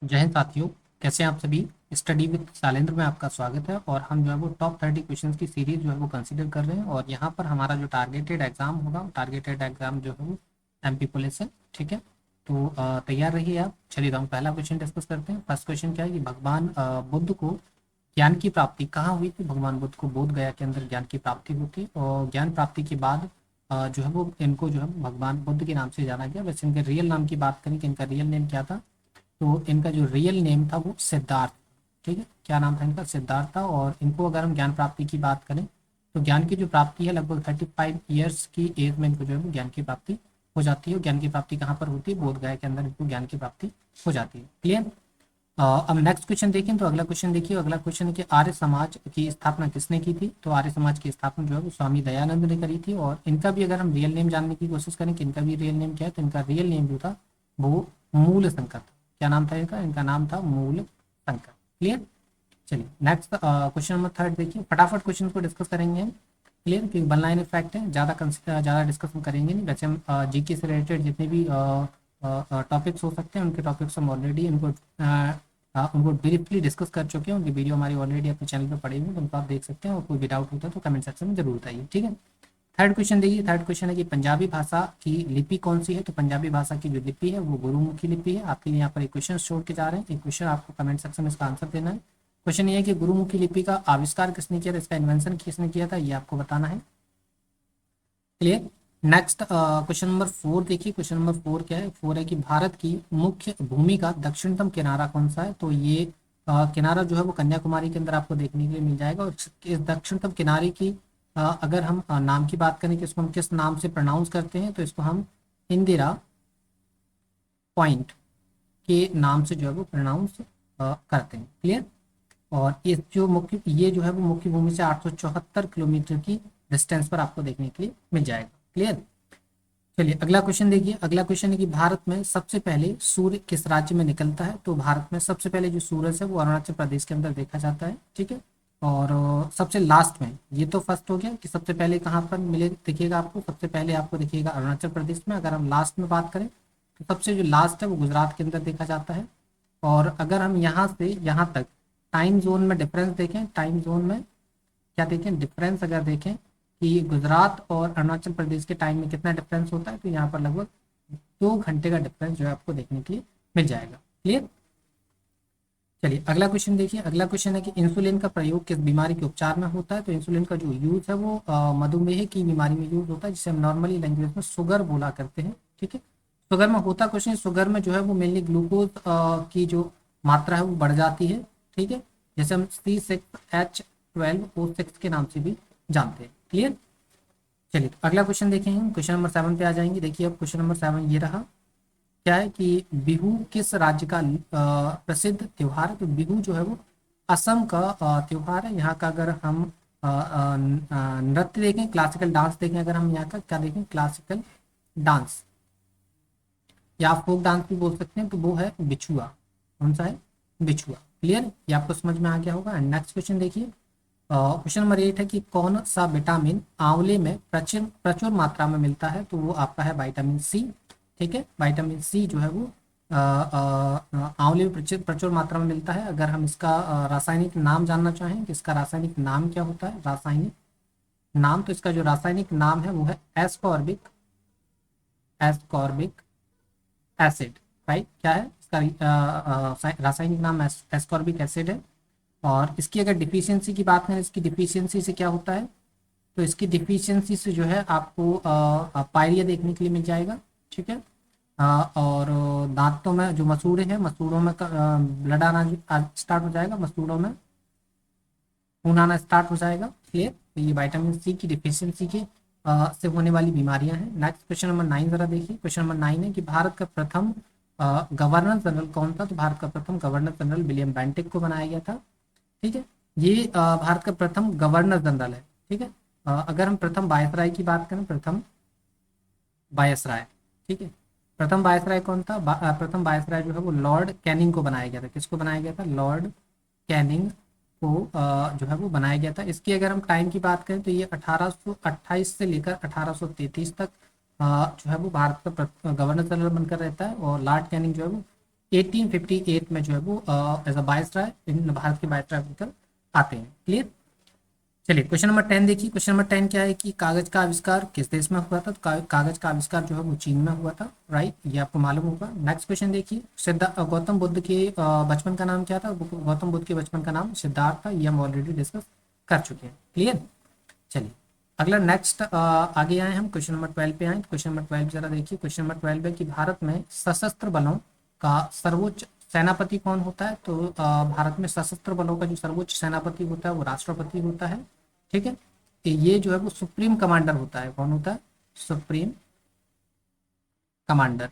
जय हिंद साथियों। कैसे हैं आप सभी। स्टडी विद शैलेंद्र में आपका स्वागत है और हम जो है वो टॉप 30 क्वेश्चंस की सीरीज जो है वो कंसीडर कर रहे हैं और यहाँ पर हमारा जो टारगेटेड एग्जाम होगा, टारगेटेड एग्जाम जो है वो एमपी पुलिस है। ठीक है, तो तैयार रहिए आप। चलिए, तो हम पहला क्वेश्चन डिस्कस करते हैं। फर्स्ट क्वेश्चन क्या है कि भगवान बुद्ध को ज्ञान की प्राप्ति कहाँ हुई थी। भगवान बुद्ध को बोध गया के अंदर ज्ञान की प्राप्ति हुई थी और ज्ञान प्राप्ति के बाद जो है वो इनको जो है भगवान बुद्ध के नाम से जाना गया। वैसे इनके रियल नाम की बात करें कि इनका रियल नेम क्या था, तो इनका जो रियल नेम था वो सिद्धार्थ। ठीक है, क्या नाम था इनका? सिद्धार्थ था। और इनको अगर हम ज्ञान प्राप्ति की बात करें तो ज्ञान की जो प्राप्ति है लगभग 35 ईयर्स की एज में इनको जो है वो ज्ञान की प्राप्ति हो जाती है। ज्ञान की प्राप्ति कहाँ पर होती है? बोध गया के अंदर इनको ज्ञान की प्राप्ति हो जाती है। क्लियर। अब नेक्स्ट क्वेश्चन देखें तो अगला क्वेश्चन देखिए। अगला क्वेश्चन है कि आर्य समाज की स्थापना किसने की थी। तो आर्य समाज की स्थापना जो है वो स्वामी दयानंद ने करी थी। और इनका भी अगर हम रियल नेम जानने की कोशिश करें कि इनका भी रियल नेम क्या है, तो इनका रियल नेम जो था वो मूल शंकर था। क्या नाम था इनका? इनका नाम था मूल शंकर। क्लियर। चलिए नेक्स्ट क्वेश्चन नंबर थर्ड देखिए। फटाफट क्वेश्चन को डिस्कस करेंगे हम। क्लियर, क्योंकि वन लाइन फैक्ट है, ज़्यादा डिस्कस हम करेंगे नहीं। वैसे हम जीके से रिलेटेड जितने भी टॉपिक्स हो सकते हैं उनके टॉपिक्स हम ऑलरेडी उनको ब्रीफली डिस्कस कर चुके हैं। उनकी वीडियो हमारी ऑलरेडी अपने चैनल पर पड़ी हुई है, तो उनको आप देख सकते हैं। और कोई भी डाउट होता है तो कमेंट सेक्शन में जरूर बताइए। ठीक है। थर्ड क्वेश्चन देखिए। थर्ड क्वेश्चन है कि पंजाबी भाषा की लिपि कौन सी है। तो पंजाबी भाषा की जो लिपि है वो गुरुमुखी लिपि है। आपके लिए यहाँ पर एक क्वेश्चन छोड़ के जा रहे हैं। एक क्वेश्चन आपको कमेंट सेक्शन में इसका आंसर देना है। क्वेश्चन ये है कि गुरुमुखी लिपि का आविष्कार किसने किया था, इसका इन्वेंशन किसने किया था, ये आपको बताना है। क्लियर। नेक्स्ट क्वेश्चन नंबर 4 देखिए। क्वेश्चन नंबर 4 क्या है? 4 है कि भारत की मुख्य भूमि का दक्षिणतम किनारा कौन सा है। तो ये किनारा जो है वो कन्याकुमारी के अंदर आपको देखने के लिए मिल जाएगा। और इस दक्षिणतम किनारे की अगर हम नाम की बात करें कि इसको हम किस नाम से प्रोनाउंस करते हैं, तो इसको हम इंदिरा पॉइंट के नाम से जो है वो प्रोनाउंस करते हैं। क्लियर। और ये जो है वो मुख्य भूमि से 874 किलोमीटर की डिस्टेंस पर आपको देखने के लिए मिल जाएगा। क्लियर। चलिए अगला क्वेश्चन देखिए। अगला क्वेश्चन है कि भारत में सबसे पहले सूर्य किस राज्य में निकलता है। तो भारत में सबसे पहले जो सूरज है वो अरुणाचल प्रदेश के अंदर देखा जाता है। ठीक है। और सबसे लास्ट में, ये तो फर्स्ट हो गया कि सबसे पहले कहाँ पर मिले दिखेगा आपको। सबसे पहले आपको दिखेगा अरुणाचल प्रदेश में। अगर हम लास्ट में बात करें तो सबसे जो लास्ट है वो गुजरात के अंदर देखा जाता है। और अगर हम यहाँ से यहाँ तक टाइम जोन में डिफरेंस देखें, टाइम जोन में क्या देखें डिफरेंस, अगर देखें कि गुजरात और अरुणाचल प्रदेश के टाइम में कितना डिफरेंस होता है, तो यहाँ पर लगभग 2 घंटे का डिफरेंस जो है आपको देखने के लिए मिल जाएगा। क्लियर। चलिए अगला क्वेश्चन देखिए। अगला क्वेश्चन है कि इंसुलिन का प्रयोग किस बीमारी के उपचार में होता है। तो इंसुलिन का जो यूज है वो मधुमेह की बीमारी में यूज होता है, जिसे हम नॉर्मली लैंग्वेज में शुगर बोला करते हैं। ठीक है। शुगर में होता कुछ नहीं, शुगर में जो है वो मेनली ग्लूकोज की जो मात्रा है वो बढ़ जाती है। ठीक है, जैसे हम C6H12O6 के नाम से भी जानते हैं। क्लियर। चलिए तो अगला क्वेश्चन देखेंगे। क्वेश्चन नंबर 7 पे आ जाएंगे। देखिए अब क्वेश्चन नंबर 7 ये रहा। क्या है कि बिहू किस राज्य का प्रसिद्ध त्योहार है। तो बिहू जो है वो असम का त्योहार है। यहाँ का अगर हम नृत्य देखें, क्लासिकल डांस देखें, अगर हम यहाँ का क्या देखें, क्लासिकल डांस या आप फोक डांस भी बोल सकते हैं, तो वो है बिछुआ। कौन सा है? बिछुआ। क्लियर, ये आपको समझ में आ गया होगा। एंड नेक्स्ट क्वेश्चन देखिए। क्वेश्चन नंबर 8 है कि कौन सा विटामिन आंवले में प्रचुर प्रचुर मात्रा में मिलता है। तो वो आपका है विटामिन सी। ठीक है, विटामिन सी जो है वो आंवले में प्रचुर प्रचुर मात्रा में मिलता है। अगर हम इसका रासायनिक नाम जानना चाहें कि इसका रासायनिक नाम क्या होता है, रासायनिक नाम, तो इसका जो रासायनिक नाम है वो है एस्कॉर्बिक एस्कॉर्बिक एसिड। राइट, क्या है इसका रासायनिक नाम? एस्कॉर्बिक एसिड है। और इसकी अगर डिफिशियंसी की बात करें, इसकी डिफिशियंसी से क्या होता है, तो इसकी डिफिशियंसी से जो है आपको पायरिया देखने के लिए मिल जाएगा। ठीक है। और दांतों में जो मसूड़े हैं, मसूड़ों में ब्लड आना स्टार्ट हो जाएगा, मसूड़ों में खून आना स्टार्ट हो जाएगा। क्लियर। तो ये विटामिन सी की डिफिशियंसी के से होने वाली बीमारियां हैं। नेक्स्ट क्वेश्चन नंबर 9 जरा देखिए। क्वेश्चन नंबर 9 है कि भारत का प्रथम गवर्नर जनरल कौन था। तो भारत का प्रथम गवर्नर जनरल विलियम बेंटिक को बनाया गया था। ठीक है, ये भारत का प्रथम गवर्नर जनरल है। ठीक है। अगर हम प्रथम वायसराय की बात करें, प्रथम वायसराय, ठीक है, प्रथम वायसराय कौन था? प्रथम वायसराय जो है वो लॉर्ड कैनिंग को बनाया गया था। किसको बनाया गया था? लॉर्ड कैनिंग को जो है वो बनाया गया था। इसकी अगर हम टाइम की बात करें तो ये 1828 से लेकर 1833 तक जो है वो भारत का गवर्नर जनरल बनकर रहता है। और लॉर्ड कैनिंग जो है वो 1858 में जो है वो एज अ वायसराय इन भारत के वायसराय बनकर आते हैं। क्लियर। चलिए क्वेश्चन नंबर 10 देखिए। क्वेश्चन नंबर 10 क्या है कि कागज का आविष्कार किस देश में हुआ था? तो कागज का आविष्कार जो है वो चीन में हुआ था। राइट, ये आपको मालूम होगा। नेक्स्ट क्वेश्चन देखिए। गौतम बुद्ध के बचपन का नाम क्या था? गौतम बुद्ध के बचपन का नाम सिद्धार्थ था। ये हम ऑलरेडी डिस्कस कर चुके हैं। क्लियर। चलिए अगला नेक्स्ट आगे आए हम क्वेश्चन नंबर 12 पे आए। क्वेश्चन नंबर 12 जरा देखिए। क्वेश्चन नंबर 12 है कि भारत में सशस्त्र बलों का सर्वोच्च सेनापति कौन होता है? तो भारत में सशस्त्र बलों का जो सर्वोच्च सेनापति होता है वो राष्ट्रपति होता है। ठीक है, तो ये जो है वो सुप्रीम कमांडर होता है। कौन होता है? Supreme commander.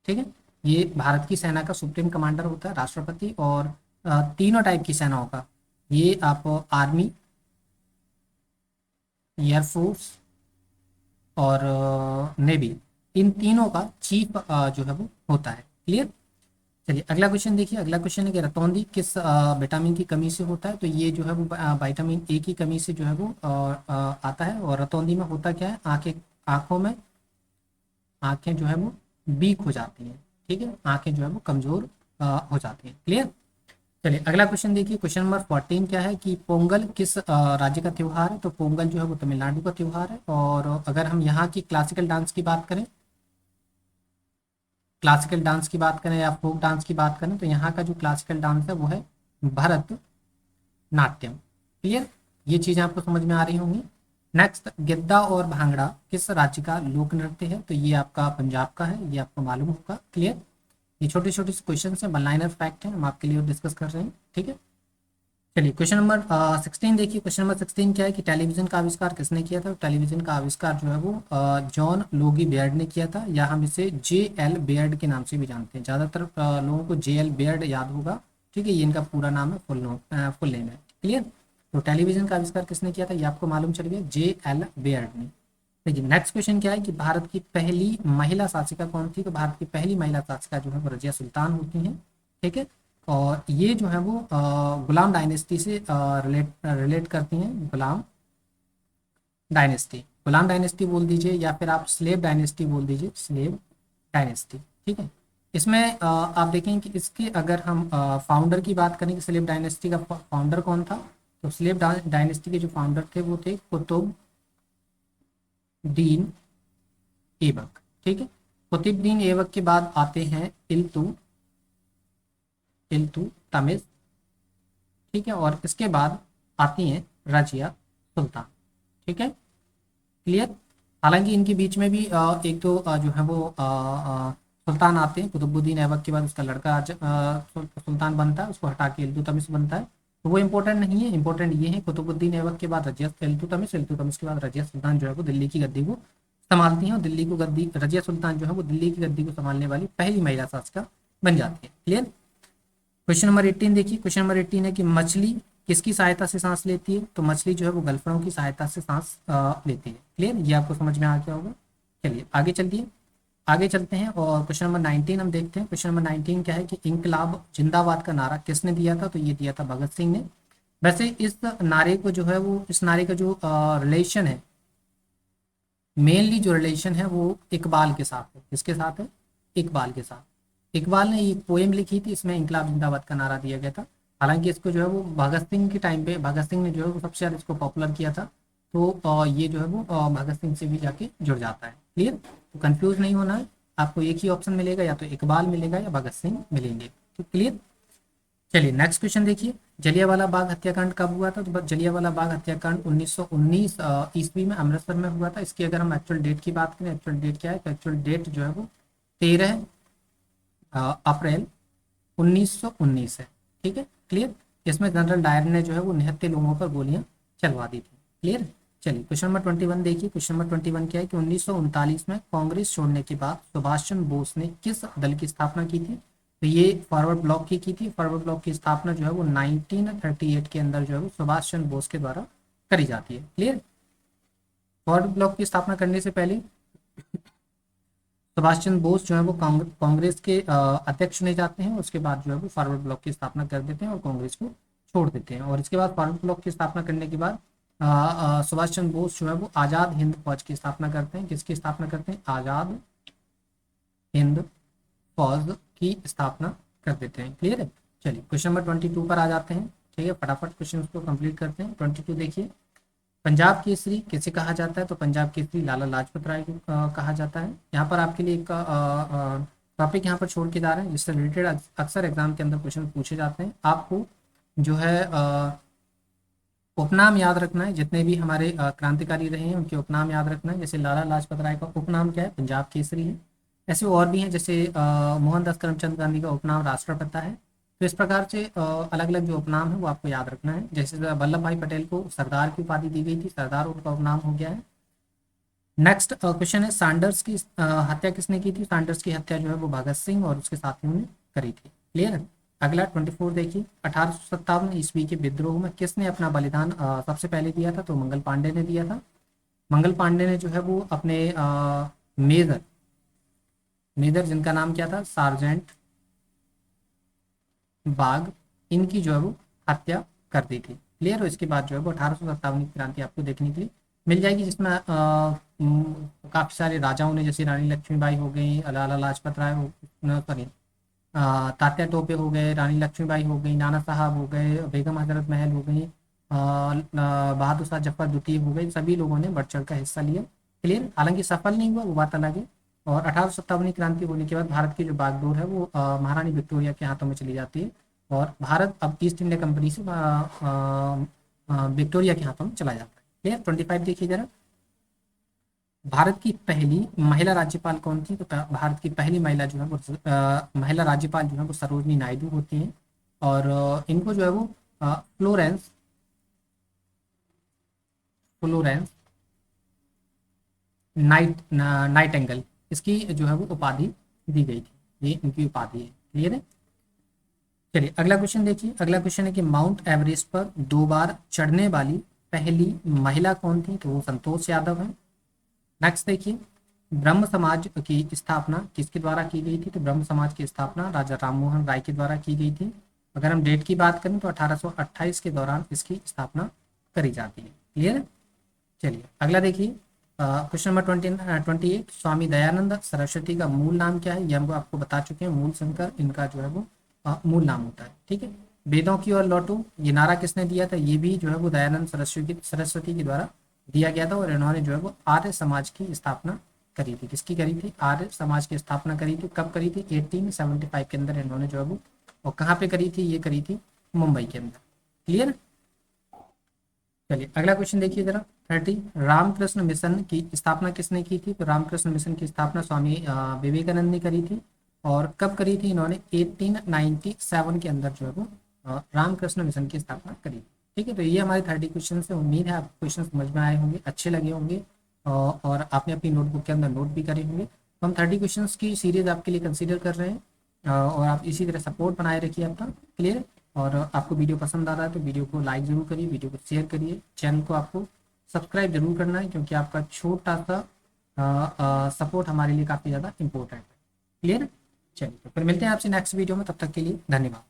ठीक है, ये भारत की सेना का सुप्रीम कमांडर होता है, राष्ट्रपति। और तीनों टाइप की सेनाओं का, ये आप आर्मी, एयरफोर्स और नेवी, इन तीनों का चीफ जो है वो होता है। क्लियर। चलिए अगला क्वेश्चन देखिए। अगला क्वेश्चन है कि रतौंधी किस विटामिन की कमी से होता है? तो ये जो है वो विटामिन ए की कमी से जो है वो आता है। और रतौंधी में होता क्या है? आंखों में आंखें जो है वो वीक हो जाती हैं। ठीक है, आंखें जो है वो कमजोर हो जाती हैं। क्लियर। चलिए अगला क्वेश्चन देखिए। क्वेश्चन नंबर 14 क्या है कि पोंगल किस राज्य का त्योहार है? तो पोंगल जो है वो तमिलनाडु का त्योहार है। और अगर हम यहाँ की क्लासिकल डांस की बात करें, क्लासिकल डांस की बात करें या फोक डांस की बात करें, तो यहाँ का जो क्लासिकल डांस है वो है भरत नाट्यम। क्लियर, ये चीजें आपको समझ में आ रही होंगी। नेक्स्ट, गिद्दा और भांगड़ा किस राज्य का लोक नृत्य है? तो ये आपका पंजाब का है, ये आपको मालूम होगा। क्लियर, ये छोटे छोटे क्वेश्चन है, वन लाइनर फैक्ट है, हम आपके लिए डिस्कस कर रहे हैं। ठीक है। चलिए क्वेश्चन नंबर 16 देखिए। क्वेश्चन नंबर 16 क्या है कि टेलीविजन का आविष्कार किसने किया था? टेलीविजन का आविष्कार जो है वो जॉन लोगी बेयर्ड ने किया था, या हम इसे जे एल बेयर्ड के नाम से भी जानते हैं। ज़्यादातर लोगों को जे एल बेयर्ड याद होगा। ठीक है, ये इनका पूरा नाम है, फुल नेम है। क्लियर। तो टेलीविजन का आविष्कार किसने किया था? ये आपको मालूम चल गया, जे एल बेयर्ड ने। देखिए नेक्स्ट क्वेश्चन क्या है कि भारत की पहली महिला शासिका कौन थी? तो भारत की पहली महिला शासिका जो है वो रजिया सुल्तान होती हैं। ठीक है, और ये जो है वो गुलाम डायनेस्टी से रिलेट करती हैं। गुलाम डायनेस्टी बोल दीजिए, या फिर आप स्लेव डायनेस्टी बोल दीजिए, स्लेव डायनेस्टी। ठीक है, इसमें आप देखें कि इसके अगर हम फाउंडर की बात करें कि स्लेव डायनेस्टी का फाउंडर कौन था, तो स्लेव डायनेस्टी के जो फाउंडर थे वो थे कुतुबुद्दीन ऐबक। ठीक है, कुतुबुद्दीन ऐबक के बाद आते हैं इल्तुतमिश। ठीक है, और इसके बाद आती हैं रजिया सुल्तान। ठीक है, क्लियर। हालांकि इनके बीच में भी एक तो जो है वो सुल्तान आते हैं। कुतुबुद्दीन ऐबक के बाद उसका लड़का सुल्तान बनता है, उसको हटा के इल्तुतमिश बनता है। तो वो इंपॉर्टेंट नहीं है, इंपॉर्टेंट ये है कुतुबुद्दीन ऐबक के बाद रजिया इल्तुतमिश के बाद रजिया सुल्तान जो है वो दिल्ली की गद्दी को संभालती हैं। और दिल्ली को गद्दी रजिया सुल्तान जो है वो दिल्ली की गद्दी को संभालने वाली पहली महिला शासिका बन जाती है। क्लियर। क्वेश्चन नंबर 18 देखिए। क्वेश्चन नंबर 18 है कि मछली किसकी सहायता से सांस लेती है? तो मछली जो है वो गल्फड़ों की सहायता से सांस लेती है। क्लियर, ये आपको समझ में आ गया होगा। चलिए आगे चलते हैं और क्वेश्चन नंबर 19 हम देखते हैं। क्वेश्चन नंबर 19 क्या है कि इंकलाब जिंदाबाद का नारा किसने दिया था? तो ये दिया था भगत सिंह ने। वैसे इस नारे को जो है वो, इस नारे का जो रिलेशन है, मेनली जो रिलेशन है वो इकबाल के साथ है। किसके साथ है? इकबाल के साथ। इकबाल ने एक पोएम लिखी थी, इसमें इंकलाब जिंदाबाद का नारा दिया गया था। हालांकि इसको जो है वो भगत सिंह के टाइम पे, भगत सिंह ने जो है वो सबसे ज़्यादा इसको पॉपुलर किया था। तो ये जो है वो भगत सिंह से भी जाके जुड़ जाता है। क्लियर, तो कंफ्यूज नहीं होना है, आपको एक ही ऑप्शन मिलेगा, या तो इकबाल मिलेगा या भगत सिंह मिलेंगे। तो क्लियर। चलिए नेक्स्ट क्वेश्चन देखिए। जलियांवाला बाग हत्याकांड कब हुआ था? तो जलियांवाला बाग हत्याकांड 1919 ईस्वी में अमृतसर में हुआ था। इसकी अगर हम एक्चुअल डेट की बात करें, एक्चुअल डेट क्या है? तो एक्चुअल डेट जो है वो 13 अप्रैल 1919 है। ठीक है, क्लियर। इसमें जनरल डायर ने जो है वो 79 लोगों पर गोलियां चलवा दी थी। क्लियर। चलिए क्वेश्चन नंबर 21 देखिए। क्वेश्चन नंबर 21 क्या है कि 1939 में कांग्रेस छोड़ने के बाद सुभाष चंद्र बोस ने किस दल की स्थापना की थी? तो ये फॉरवर्ड ब्लॉक की थी। फॉरवर्ड ब्लॉक की स्थापना जो है वो 1938 के अंदर जो है वो सुभाष चंद्र बोस के द्वारा करी जाती है। क्लियर। फॉरवर्ड ब्लॉक की स्थापना करने से पहले सुभाष चंद्र बोस जो है वो कांग्रेस के अध्यक्ष चुने जाते हैं। उसके बाद जो है वो फॉरवर्ड ब्लॉक की स्थापना कर देते हैं और कांग्रेस को छोड़ देते हैं। और इसके बाद फॉरवर्ड ब्लॉक की स्थापना करने के बाद सुभाष चंद्र बोस जो है वो आज़ाद हिंद फौज की स्थापना करते हैं। किसकी स्थापना करते हैं? आज़ाद हिंद फौज की स्थापना कर देते हैं। क्लियर है। चलिए क्वेश्चन नंबर 22 पर आ जाते हैं। ठीक है, फटाफट क्वेश्चन को कंप्लीट करते हैं। 22 देखिए, पंजाब केसरी किसे कहा जाता है? तो पंजाब केसरी लाला लाजपत राय को कहा जाता है। यहाँ पर आपके लिए एक टॉपिक यहाँ पर छोड़ के जा रहे हैं जिससे रिलेटेड अक्सर एग्जाम के अंदर क्वेश्चन पूछे जाते हैं। आपको जो है उपनाम याद रखना है। जितने भी हमारे क्रांतिकारी रहे हैं उनके उपनाम याद रखना है। जैसे लाला लाजपत राय का उपनाम क्या है? पंजाब केसरी है। ऐसे और भी हैं, जैसे मोहनदास करमचंद गांधी का उपनाम राष्ट्रपिता है। तो इस प्रकार से अलग अलग जो उपनाम है वो आपको याद रखना है। जैसे वल्लभ भाई पटेल को सरदार की उपाधि दी गई थी, सरदार उनका उपनाम हो गया है। नेक्स्ट क्वेश्चन है, सांडर्स की हत्या किसने की थी? सांडर्स की हत्या जो है वो भगत सिंह और उसके साथियों ने करी थी। क्लियर है। अगला 24 देखिए, 1857 ईस्वी के विद्रोह में किसने अपना बलिदान सबसे पहले दिया था? तो मंगल पांडे ने दिया था। मंगल पांडे ने जो है वो अपने मेजर मेजर जिनका नाम क्या था? सार्जेंट बाग, इनकी जो है वो हत्या कर दी थी। क्लियर हो। इसके बाद जो है वो 1857 की क्रांति आपको देखने के लिए मिल जाएगी, जिसमें काफी सारे राजाओं ने, जैसे रानी लक्ष्मीबाई हो गई, लाला लाजपत राय हो, सॉरी तात्या टोपे हो गए, रानी लक्ष्मीबाई हो गई, नाना साहब हो गए, बेगम हजरत महल हो गई, बहादुर शाह जफर द्वितीय हो गए, सभी लोगों ने बढ़ चढ़ का हिस्सा लिया। क्लियर। हालांकि सफल नहीं हुआ, वो बात अलग है। और 1857 क्रांति होने के बाद भारत की जो बागडोर है वो महारानी विक्टोरिया के हाथों में चली जाती है और भारत अब ईस्ट इंडिया कंपनी से विक्टोरिया के हाथों में चला जाता है। क्लियर। 25 देखिए जरा, भारत की पहली महिला राज्यपाल कौन थी? तो भारत की पहली महिला जो है वो महिला राज्यपाल जो है वो सरोजनी नायडू होती हैं। और इनको जो है वो फ्लोरेंस फ्लोरेंस नाइटेंगल, इसकी जो है वो उपाधि दी गई थी। ये इनकी उपाधि है। क्लियर है। चलिए अगला क्वेश्चन देखिए। अगला क्वेश्चन है कि माउंट एवरेस्ट पर 2 बार चढ़ने वाली पहली महिला कौन थी? तो वो संतोष यादव है। नेक्स्ट देखिए, ब्रह्म समाज की स्थापना किसके द्वारा की गई थी? तो ब्रह्म समाज की स्थापना राजा राममोहन राय के द्वारा की गई थी। अगर हम डेट की बात करें तो 1828 के दौरान इसकी स्थापना करी जाती है। क्लियर है। चलिए अगला देखिए, क्वेश्चन नंबर 28, स्वामी दयानंद सरस्वती का मूल नाम क्या है? ये हम आपको बता चुके हैं, मूल शंकर इनका जो है वो मूल नाम होता है। ठीक है। वेदों की ओर लौटो, ये नारा किसने दिया था? ये भी जो है वो दयानंद सरस्वती के द्वारा दिया गया था। और इन्होंने जो है वो आर्य समाज की स्थापना करी थी। किसकी करी थी? आर्य समाज की स्थापना करी थी। कब करी थी? 1875 के अंदर इन्होंने जो है वो, और कहाँ पे करी थी? ये करी थी मुंबई के अंदर। क्लियर। चलिए अगला क्वेश्चन देखिए जरा, 30, रामकृष्ण मिशन की स्थापना किसने की थी? तो रामकृष्ण मिशन की स्थापना स्वामी विवेकानंद ने करी थी। और कब करी थी? इन्होंने 1897 के अंदर जो है वो रामकृष्ण मिशन की स्थापना करी थी। ठीक है। तो ये हमारे 30 क्वेश्चन से, उम्मीद है आपको क्वेश्चन समझ में आए होंगे, अच्छे लगे होंगे और आपने अपनी नोटबुक के अंदर नोट भी करे होंगे। तो हम 30 क्वेश्चन की सीरीज आपके लिए कंसिडर कर रहे हैं और आप इसी तरह सपोर्ट बनाए रखिए अपना। क्लियर। और आपको वीडियो पसंद आ रहा है तो वीडियो को लाइक जरूर करिए, वीडियो को शेयर करिए, चैनल को आपको सब्सक्राइब जरूर करना है क्योंकि आपका छोटा सा सपोर्ट हमारे लिए काफ़ी ज़्यादा इंपॉर्टेंट है। क्लियर। चलिए तो फिर मिलते हैं आपसे नेक्स्ट वीडियो में, तब तक के लिए धन्यवाद।